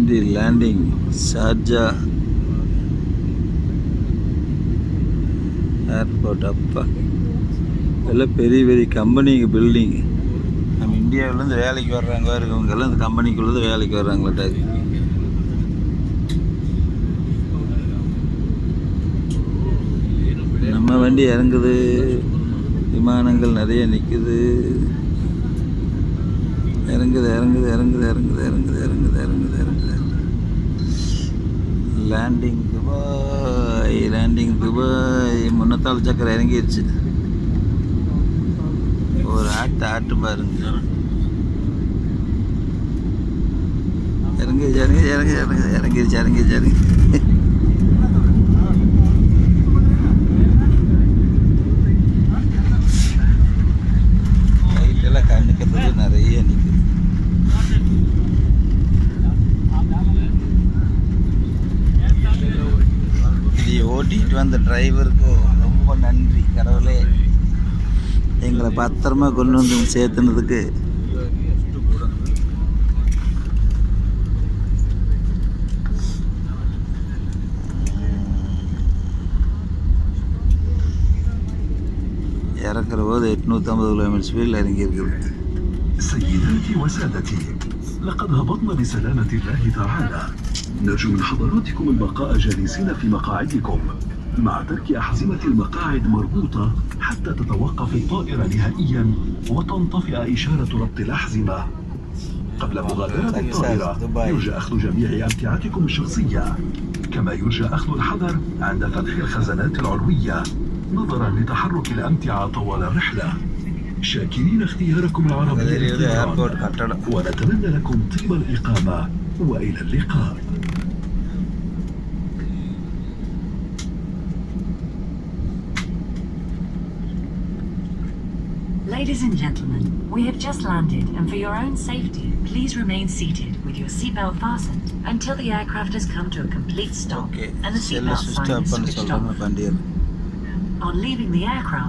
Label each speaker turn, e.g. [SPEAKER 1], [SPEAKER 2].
[SPEAKER 1] Landry landing Sharjah airport. அப்பா இதெல்லாம் பெரிய பெரிய கம்பெனிக்கு பில்டிங். நம்ம இந்தியாவிலேருந்து வேலைக்கு வர்றாங்க இவங்கெல்லாம் இந்த கம்பெனிக்குள்ளே வேலைக்கு வர்றாங்களாட்டாது. நம்ம வண்டி இறங்குது, விமானங்கள் நிறைய நிற்குது. இறங்குது இறங்குது இறங்குது இறங்குது இறங்குது இறங்குது இறங்குது இறங்குது. Landing Dubai, landing Dubai. முன்னத்தாள் சக்கரை இறங்கிடுச்சு. ஒரு ஆட்டு பாருங்க. இறங்கிடுச்சு இறங்கி இறங்கி இறங்கி இறங்கிடுச்சு இறங்கிடுச்சு இறங்கி. லைட்டெல்லாம் கண்ணுக்கிறதுக்கு நிறைய நிற்குது. இதை ஓட்டிகிட்டு வந்த டிரைவருக்கு ரொம்ப நன்றி. கடவுளே எங்களை பத்திரமா கொண்டு வந்து சேர்த்துனதுக்கு. இறக்குற போது 850 கிலோமீட்டர் ஸ்பீடில் இறங்கியிருக்குது.
[SPEAKER 2] سيداتي وسادتي، لقد هبطنا بسلامة الله تعالى. نرجو من حضراتكم البقاء جالسين في مقاعدكم مع ترك أحزمة المقاعد مربوطة حتى تتوقف الطائرة نهائيا وتنطفئ إشارة ربط الأحزمة. قبل مغادرة الطائرة يرجى أخذ جميع أمتعتكم الشخصية، كما يرجى أخذ الحذر عند فتح الخزانات العلوية نظرا لتحرك الأمتعة طوال الرحلة. شاكرين اختياركم العربية الطيران، ونتمنى لكم طيب الإقامة وإلى اللقاء.
[SPEAKER 3] Ladies and gentlemen, we have just landed, and for your own safety, please remain seated with your seatbelt fastened until the aircraft has come to a complete stop and the seatbelt sign is switched off. On leaving the aircraft,